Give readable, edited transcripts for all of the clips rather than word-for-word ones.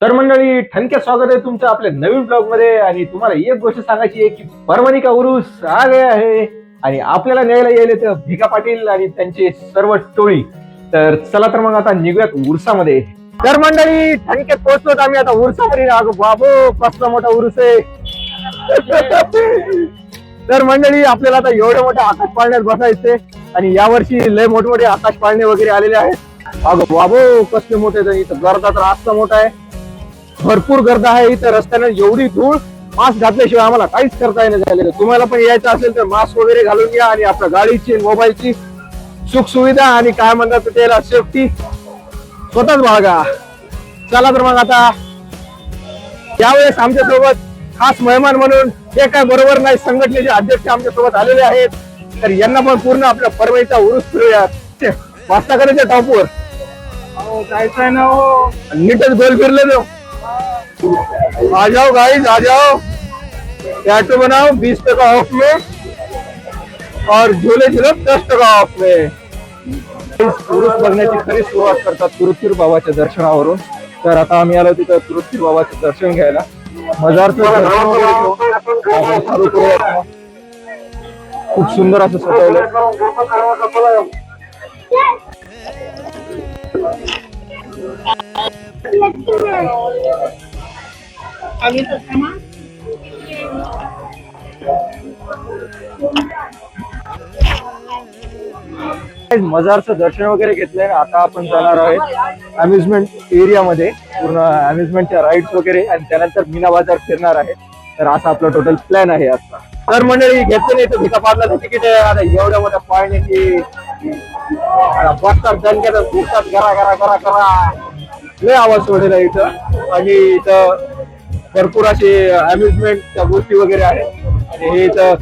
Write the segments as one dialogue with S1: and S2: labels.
S1: तर मंडळी ठणक्यात स्वागत आहे तुमचं आपल्या नवीन ब्लॉग मध्ये. आणि तुम्हाला एक गोष्ट सांगायची आहे की परभणी का उरूस आ गया आहे आणि आपल्याला न्यायला येईल तर भिका पाटील आणि त्यांची सर्व टोळी. तर चला तर मग आता निघूयात उरसामध्ये. तर मंडळी ठणक्यात पोहोचलोत आम्ही आता उरसामध्ये. अगो बाबो कसला मोठा उरूस आहे. तर मंडळी आपल्याला आता एवढ्या मोठ्या आकाश पाळण्यात बसायचे आणि यावर्षी लय मोठमोठे आकाश पाळणे वगैरे आलेले आहेत. अगो बाबो कसले मोठे. इथं गर्दा तर असला मोठा आहे, भरपूर गर्दा आहे इथं. रस्त्याने एवढी धूळ, मास्क घातल्याशिवाय आम्हाला काहीच करता येणं झालेलं. तुम्हाला पण यायचं असेल तर मास्क वगैरे घालून या आणि आपल्या गाडीची मोबाईलची सुख सुविधा आणि काय म्हणतात त्याला सेफ्टी स्वतःच बाळगा. चला तर मग आता यावेळेस आमच्या सोबत खास मेहमान म्हणून हे काय बरोबर नाही संघटनेचे अध्यक्ष आमच्या सोबत आलेले आहेत. तर यांना पण पूर्ण आपल्या परभणीचा उरूस फिरूयात. वाजता करायच्या टॉपवर
S2: जायचं आहे ना हो.
S1: नीटच गोल फिरले तो. आ जाओ गाइस आ जाओ. टैटू बनाओ 20% ऑफ में और झूले झूलो 10% ऑफ में. उरूस बघण्याची खरी सुरुवात करतात तुरुतूर बाबाच्या दर्शनावरून. तर आता आम्ही आलो तिथं तुरुतूर बाबाचं दर्शन घ्यायला. मजारचं दर्शन वगैरे घेऊन चालू करूया. खूप सुंदर असं सजवलंय. मजारचं दर्शन वगैरे घेतलंय. आता आपण जाणार आहोत अम्युजमेंट एरियामध्ये. पूर्ण अम्युजमेंटच्या राईड्स वगैरे आणि त्यानंतर मीना बाजार फिरणार आहे. तर असा आपला टोटल प्लॅन आहे आता. तर मंडळी घेतलं नाही तर भिका पाडला तिकीट आहे. आता एवढ्या मोठ्या पाळण्याची बसतात दणक्यात फिरतात करा करा करा करा. लय आवाज सोडलेला इथं. आणि इथं भरपूर असे अम्युजमेंटच्या गोष्टी वगैरे आहेत. आणि हे इथं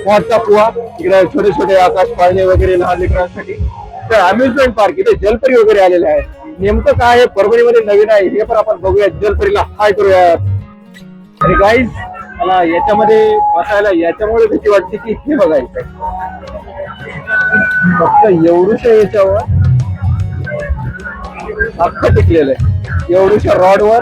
S1: मॉटचा कुवा, इकडे छोटे छोटे आकाश पाळणे वगैरे लहान लेकरांसाठी. तर अम्युजमेंट पार्क इथे जलपरी वगैरे आलेले आहेत. नेमकं काय आहे परभणीमध्ये नवीन आहे हे पण आपण बघूया. जलपरीला हाय करूया. आणि गाईज मला याच्यामध्ये बसायला याच्यामुळे भीती वाटते की हे बघायचं फक्त एवढूशा याच्यावर अख्खं टिकलेलं आहे. एवढूशा रॉडवर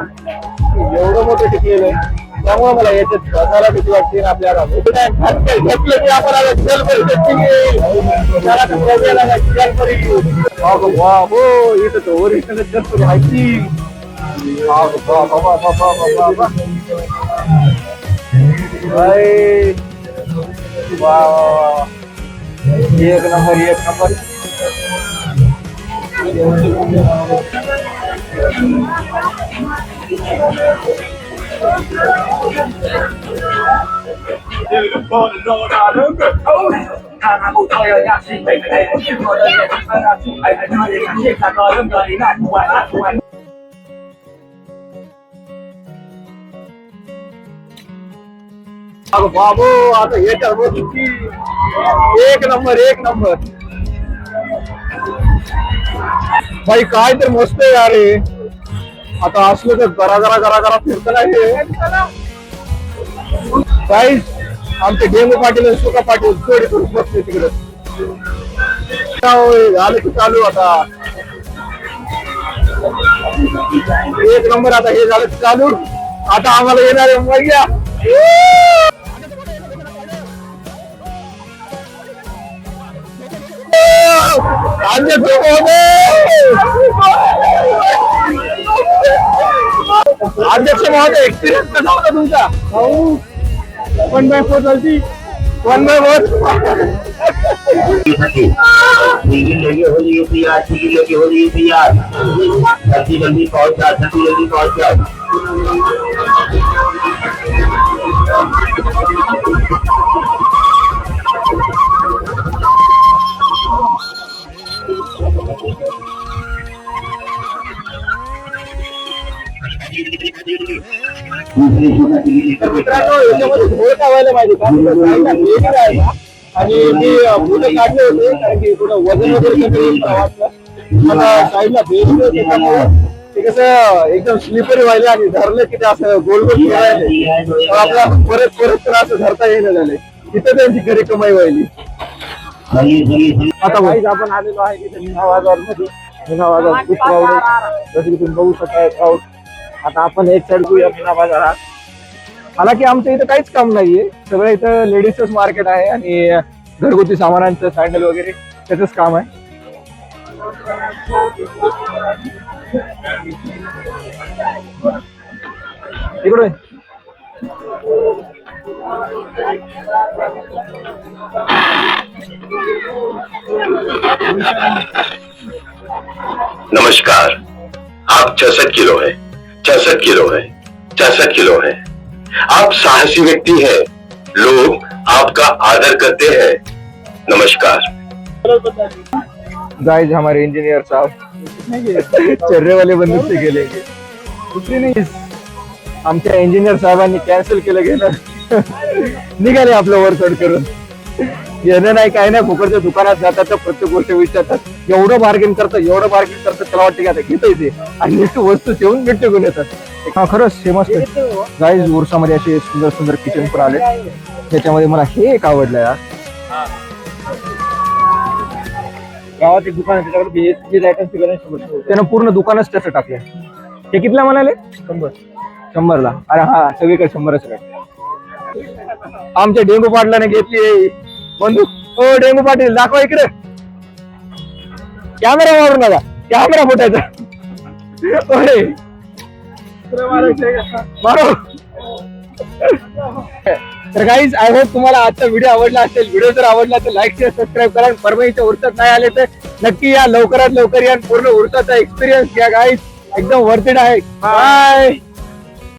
S1: एवढं मोठं टिकलेलं आहे. त्यामुळे मला याच्यात बसायला भीती वाटते. आपल्याला घेतलं की आपण आता जलपरी इथं तर ओरिजिनल जलपरी माहिती. एक नंबर एक नंबर. बाबू आता याच्या एक नंबर एक नंबर. भाई काय तर मस्त आहे अरे. आता असलं तर जरा जरा जरा जरा फिरत नाही. गाईज आमचे डेंगू पाटील सुका पाटील जोडी करून बसते तिकडे. झालं की चालू आता एक नंबर. आता हे झालं की चालू. आता आम्हाला येणार आहे मजा. अध्यक्ष महोदय एक्सपिरियन्स कसा होता तुमचा? 1/4 चालती 1/4
S3: जल्दी पहुंच जा.
S1: मित्रांनो याच्यामध्ये घोळ काय व्हायला माहिती का? आणि मी मुलं काढले होते कारण की पुढं वजन वगैरे कमी वाटलं. आता साईडला भेट ते कसं एकदम स्लिपरी व्हायले आणि धरलं की ते असं गोल गोल फिरायले. आपला परत परत तर असं धरता येणं झालंय. तिथं त्यांची घरी कमाई व्हायली. आता वाईज आपण आलेलो आहे तिथे मीना बाजार मध्ये. मीना बाजार खूप क्राऊड आहे. जसं की तुम्ही बघू शकता क्राऊड आता आपण एक साइड घेऊया मीना बाजारात. हालाकी आमच्या इथं काहीच काम नाहीये, सगळं इथं लेडीजच मार्केट आहे आणि घरगुती सामानांचं सँडल वगैरे त्याचंच काम आहे. इकडे
S3: नमस्कार, आप 66 किलो है, 66 किलो है, 66 किलो है. आप साहसी व्यक्ति हैं, लोग आपका आदर करते हैं. नमस्कार.
S1: गाइस हमारे इंजीनियर साहब चर्रे वाले बंदूक से गेले. दुसरी नाही, आमच्या इंजिनियर साहेबांनी कॅन्सल केलं गेलं. निघाले आपलं वरचढ करून. येणं नाही काय नाही, फुकटच्या दुकानात जातात तर प्रत्येक गोष्ट विचारतात, एवढं बार्गेन करतात त्याला वाटतं की आता घेता येते आणि नीट वस्तू ठेवून नीट टिकून येतात. हा खरंच फेमस गाईज उरसामध्ये असे सुंदर सुंदर किचन पण आले. त्याच्यामध्ये मला हे एक आवडलं यार. गावात एक दुकान आहे त्याच्याकडे त्यानं पूर्ण दुकानच त्याचं टाकलं. हे कितीला म्हणाले? 100ला. अरे हा सगळीकडे 100च आहे. आमच्या डेंगू पाटलाने घेतली बंदूक. हो डेंगू पाटील दाखवा इकडे. कॅमेरा मारू नका, कॅमेरा फुटायचा. मारो. तर गाईज आय होप तुम्हाला आजचा व्हिडिओ आवडला असेल. व्हिडिओ जर आवडला तर लाईक शेअर सबस्क्राईब करा. परभणीच्या उरसात नाही आले तर नक्की या, लवकरात लवकर या. पूर्ण उरसाचा एक्सपिरियन्स घ्या गाईज, एकदम वर्थ इट आहे. बाय.